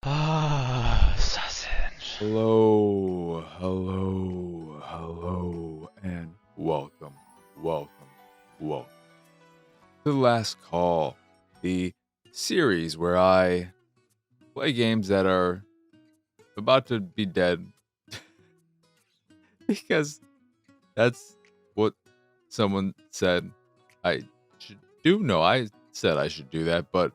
Sausage. Hello, and welcome to The Last Call, the series where I play games that are about to be dead because that's what someone said I should do. No, I said I should do that, but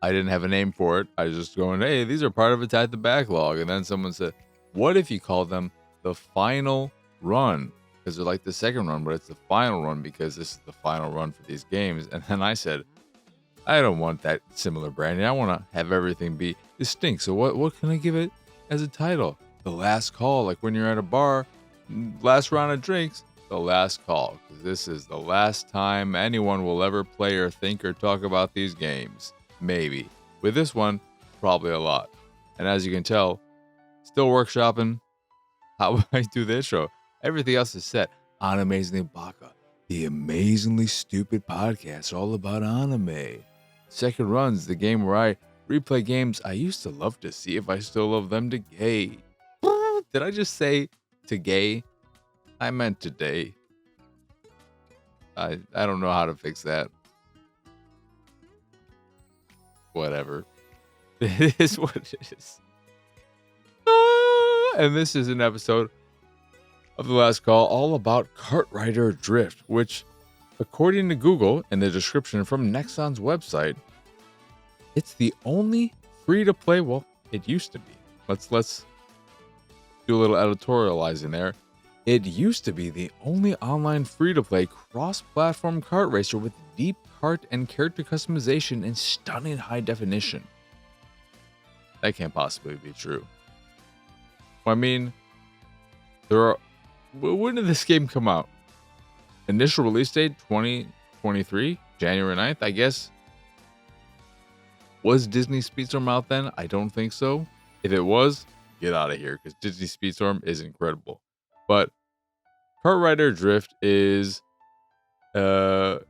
I didn't have a name for it. I was just going, hey, these are part of Attack the Backlog. And then someone said, what if you call them the final run? Because they're like the second run, but it's the final run because this is the final run for these games. And then I said, I don't want that similar branding. I want to have everything be distinct. So what can I give it as a title? The Last Call, like when you're at a bar, last round of drinks, the last call. Because this is the last time anyone will ever play or think or talk about these games. Maybe. With this one, probably a lot. And as you can tell, still workshopping how I do the intro. Everything else is set. Animazingly Baka, the amazingly stupid podcast all about anime. Second Runs, the game where I replay games I used to love to see if I still love them today. Did I just say to gay? I meant today. I don't know how to fix that. Whatever. It is what it is. And this is an episode of The Last Call all about KartRider Drift, which, according to Google and the description from Nexon's website, it's the only free-to-play, well, it used to be. Let's do a little editorializing there. It used to be the only online free-to-play cross-platform kart racer with deep kart and character customization in stunning high definition. That can't possibly be true. I mean, when did this game come out? Initial release date 2023, January 9th, I guess. Was Disney Speedstorm out then? I don't think so. If it was, get out of here because Disney Speedstorm is incredible. But KartRider Drift is a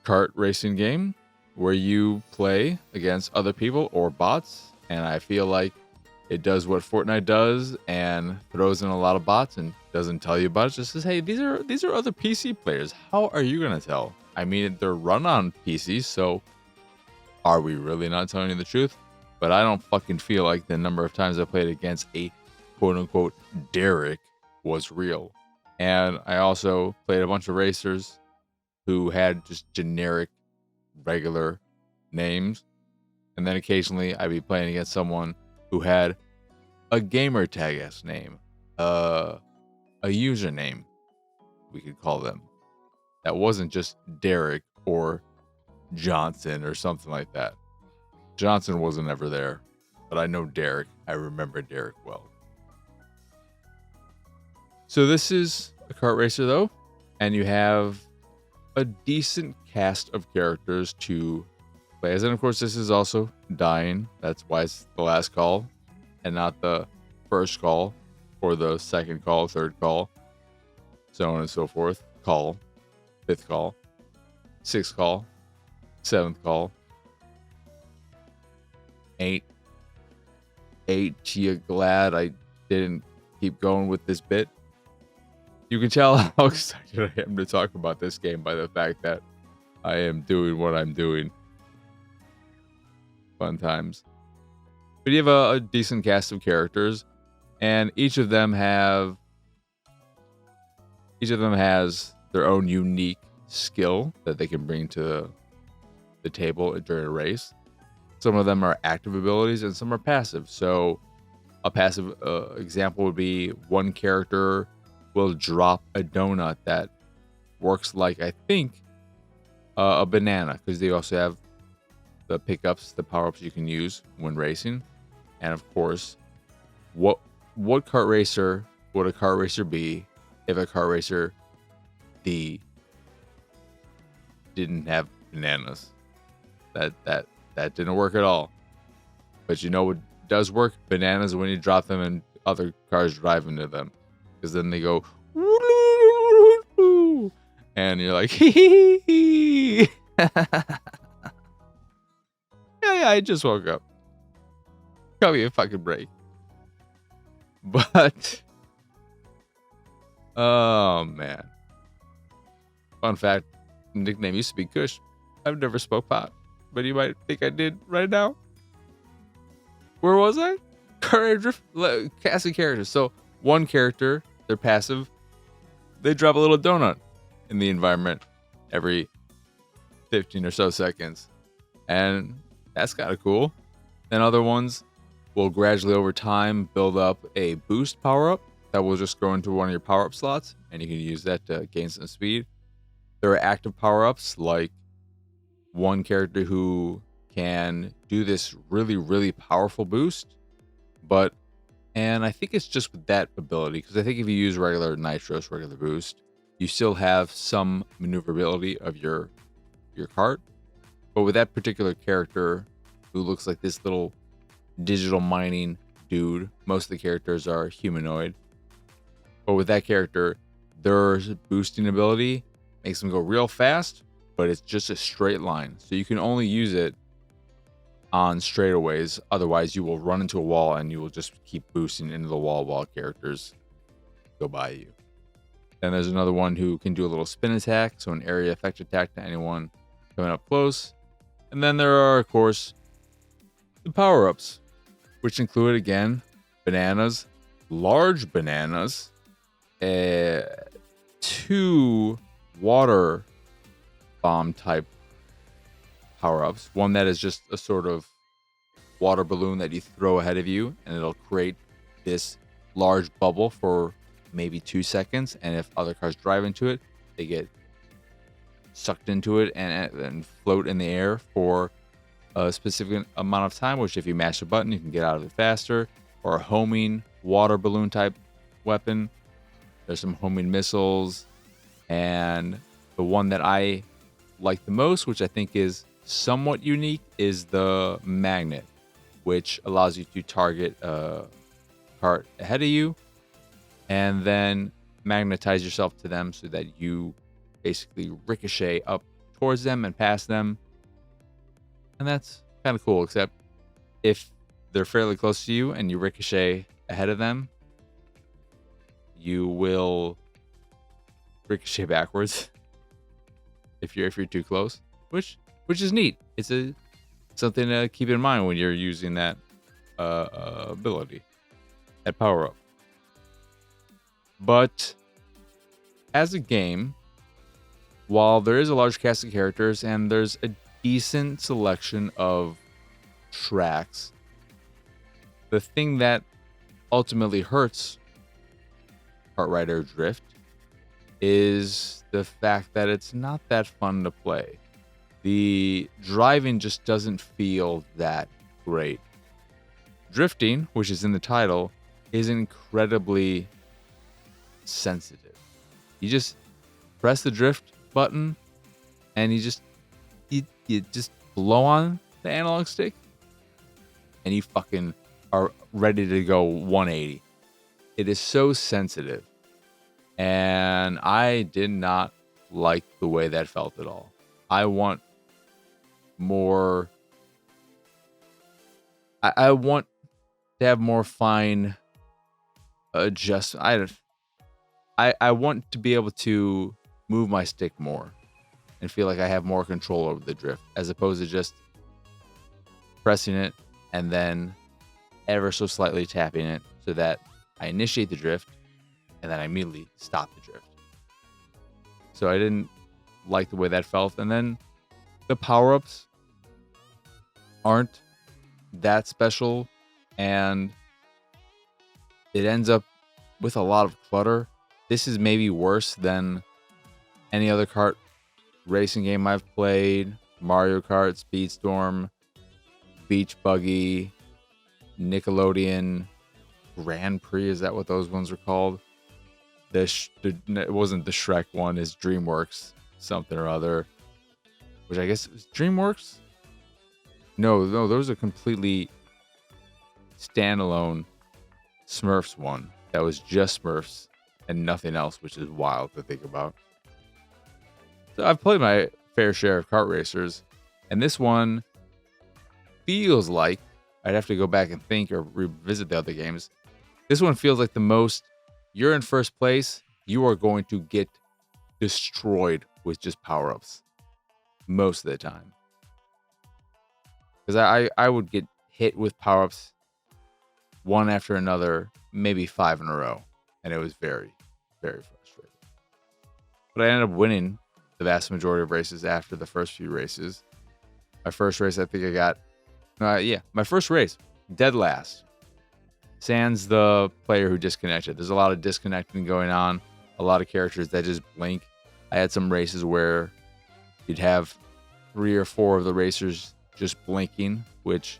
kart racing game where you play against other people or bots, and I feel like it does what Fortnite does and throws in a lot of bots and doesn't tell you about it. Just says, hey, these are other PC players. How are you gonna tell? I mean, they're run on PCs, so are we really not telling you the truth? But I don't fucking feel like the number of times I played against a quote-unquote Derek was real. And I also played a bunch of racers who had just generic, regular names. And then occasionally I'd be playing against someone who had a gamer tag-esque name, a username, we could call them. That wasn't just Derek or Johnson or something like that. Johnson wasn't ever there, but I know Derek. I remember Derek well. So this is a kart racer though, and you have a decent cast of characters to play as. And of course, this is also dying. That's why it's the last call and not the first call or the second call, third call, so on and so forth. Call, fifth call, sixth call, seventh call. Ain't you glad I didn't keep going with this bit? You can tell how excited I am to talk about this game by the fact that I am doing what I'm doing. Fun times. But you have a decent cast of characters, and each of them has their own unique skill that they can bring to the table during a race. Some of them are active abilities and some are passive. So a passive example would be one character will drop a donut that works like, I think, a banana, because they also have the pickups, the power-ups you can use when racing. And of course, what kart racer would a kart racer be if a kart racer didn't have bananas? That didn't work at all. But you know what does work? Bananas, when you drop them and other cars drive into them. Because then they go, and you're like, hee. Yeah, I just woke up. Cut me a fucking break. But oh man. Fun fact, nickname used to be Kush. I've never spoke pot, but you might think I did right now. Where was I? Casting characters. So one character, they're passive. They drop a little donut in the environment every 15 or so seconds. And that's kind of cool. Then other ones will gradually over time build up a boost power-up that will just go into one of your power-up slots, and you can use that to gain some speed. There are active power-ups, like one character who can do this really, really powerful boost, and I think it's just with that ability, because I think if you use regular Nitros, regular boost, you still have some maneuverability of your cart. But with that particular character, who looks like this little digital mining dude, most of the characters are humanoid. But with that character, their boosting ability makes them go real fast, but it's just a straight line. So you can only use it on straightaways. Otherwise, you will run into a wall and you will just keep boosting into the wall while characters go by you. Then there's another one who can do a little spin attack, so an area effect attack to anyone coming up close. And then there are, of course, the power-ups, which include, again, bananas, large bananas, 2 water bomb type power-ups. One that is just a sort of water balloon that you throw ahead of you, and it'll create this large bubble for maybe 2 seconds. And if other cars drive into it, they get sucked into it and float in the air for a specific amount of time, which if you mash a button, you can get out of it faster. Or a homing water balloon type weapon. There's some homing missiles, and the one that I like the most, which I think is somewhat unique, is the magnet, which allows you to target a cart ahead of you and then magnetize yourself to them so that you basically ricochet up towards them and past them. And that's kind of cool, except if they're fairly close to you and you ricochet ahead of them, you will ricochet backwards if you're too close, which is neat. It's something to keep in mind when you're using that ability, that power up. But as a game, while there is a large cast of characters and there's a decent selection of tracks, the thing that ultimately hurts KartRider Drift is the fact that it's not that fun to play. The driving just doesn't feel that great. Drifting, which is in the title, is incredibly sensitive. You just press the drift button and you just blow on the analog stick and you fucking are ready to go 180. It is so sensitive, and I did not like the way that felt at all. I want more. I want to have more fine adjustment. I want to be able to move my stick more and feel like I have more control over the drift, as opposed to just pressing it and then ever so slightly tapping it so that I initiate the drift and then I immediately stop the drift. So I didn't like the way that felt. And then the power-ups aren't that special, and it ends up with a lot of clutter. This is maybe worse than any other kart racing game I've played. Mario Kart, Speedstorm, Beach Buggy, Nickelodeon Grand Prix. Is that what those ones are called? It wasn't the Shrek one. It's DreamWorks something or other, which I guess it was DreamWorks. No, those are completely standalone Smurfs one that was just Smurfs and nothing else, which is wild to think about. So I've played my fair share of kart racers, and this one feels like I'd have to go back and think or revisit the other games. This one feels like the most, you're in first place, you are going to get destroyed with just power-ups most of the time. Because I would get hit with power-ups one after another, maybe 5 in a row. And it was very, very frustrating. But I ended up winning the vast majority of races after the first few races. My first race, I think I got, my first race, dead last. Sans the player who disconnected. There's a lot of disconnecting going on. A lot of characters that just blink. I had some races where you'd have 3 or 4 of the racers just blinking, which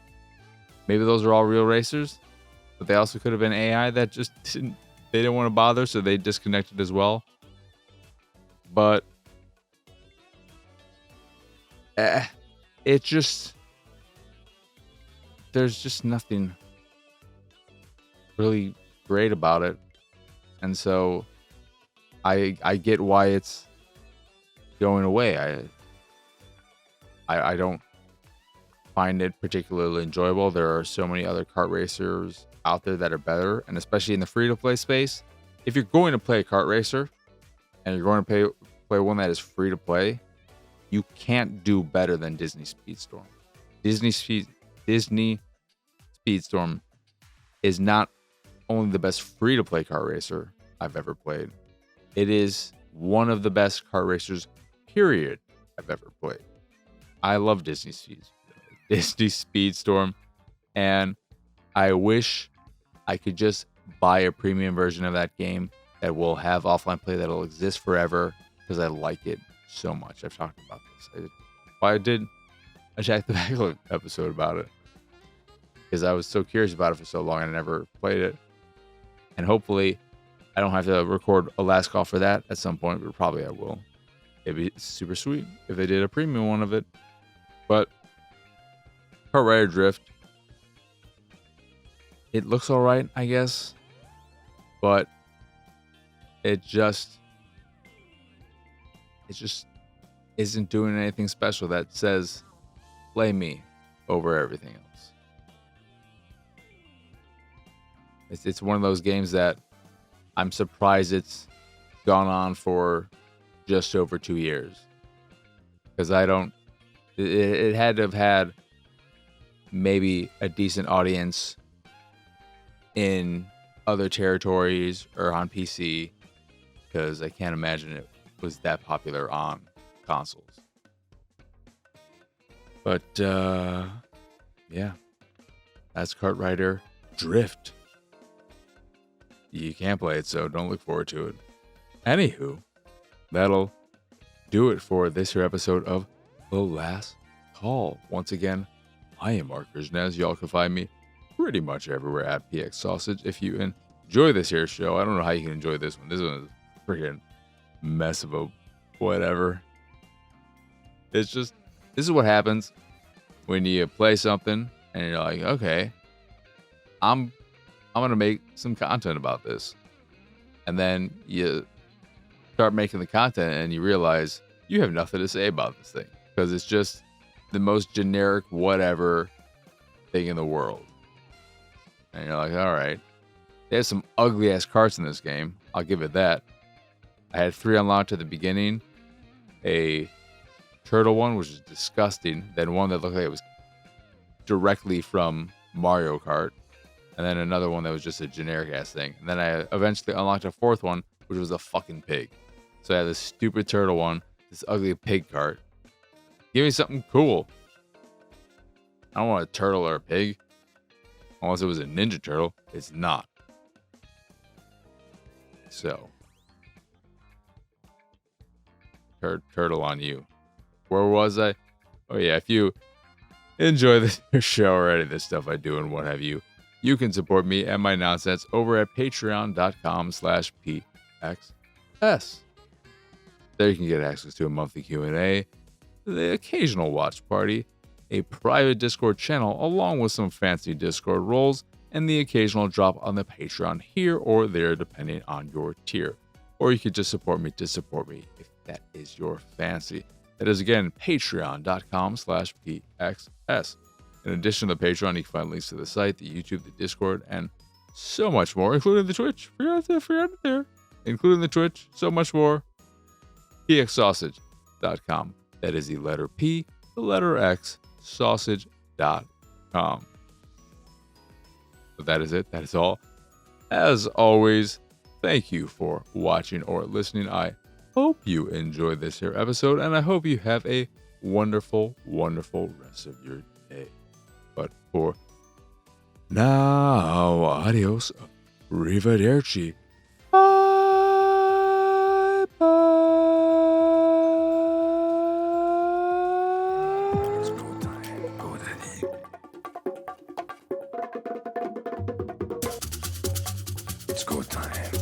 maybe those are all real racers, but they also could have been AI that just didn't want to bother, so they disconnected as well. But it just, there's just nothing really great about it. And so I get why it's going away. I don't find it particularly enjoyable. There are so many other kart racers out there that are better, and especially in the free-to-play space. If you're going to play a kart racer and you're going to play one that is free-to-play, you can't do better than Disney Speedstorm. Disney Speedstorm is not only the best free-to-play kart racer I've ever played. It is one of the best kart racers, period, I've ever played. I love Disney Speedstorm, and I wish I could just buy a premium version of that game that will have offline play that'll exist forever, because I like it so much. I've talked about this. I did a Jack the Backlog episode about it because I was so curious about it for so long and I never played it. And hopefully I don't have to record a last call for that at some point, but probably I will. It'd be super sweet if they did a premium one of it. But KartRider Drift, it looks all right, I guess, but it just isn't doing anything special that says play me over everything else. It's one of those games that I'm surprised it's gone on for just over 2 years, because it had to have had maybe a decent audience in other territories or on PC, because I can't imagine it was that popular on consoles. But yeah, that's KartRider Drift. You can't play it, so don't look forward to it. Anywho, that'll do it for this here episode of The Last Call. Once again, I am Mark Krishnaz. Y'all can find me pretty much everywhere at PX Sausage. If you enjoy this here show, I don't know how you can enjoy this one. This one is a freaking mess of a whatever. It's just, this is what happens when you play something and you're like, okay, I'm gonna make some content about this, and then you start making the content and you realize you have nothing to say about this thing because it's just the most generic whatever thing in the world. And you're like, all right, there's some ugly ass carts in this game, I'll give it that. I had 3 unlocked at the beginning, a turtle one, which is disgusting, then one that looked like it was directly from Mario Kart, and then another one that was just a generic ass thing. And then I eventually unlocked a 4th one, which was a fucking pig. So I had this stupid turtle one, this ugly pig cart. Give me something cool. I don't want a turtle or a pig. Unless it was a Ninja Turtle. It's not. So, turtle on you. Where was I? Oh yeah, if you enjoy this show or any of this stuff I do and what have you, you can support me and my nonsense over at patreon.com/pxs. There you can get access to a monthly Q&A, the occasional watch party, a private Discord channel along with some fancy Discord roles, and the occasional drop on the Patreon here or there depending on your tier. Or you could just support me to support me if that is your fancy. That is again patreon.com/pxs. In addition to the Patreon, you can find links to the site, the YouTube, the Discord, and so much more, including the Twitch. Forget it there. Including the Twitch, so much more. pxsausage.com. That is the letter P, the letter X, sausage.com. But that is it. That is all. As always, thank you for watching or listening. I hope you enjoyed this here episode, and I hope you have a wonderful, wonderful rest of your day. But for now, adios, arrivederci, bye bye. It's go time. Go daddy. It's go time.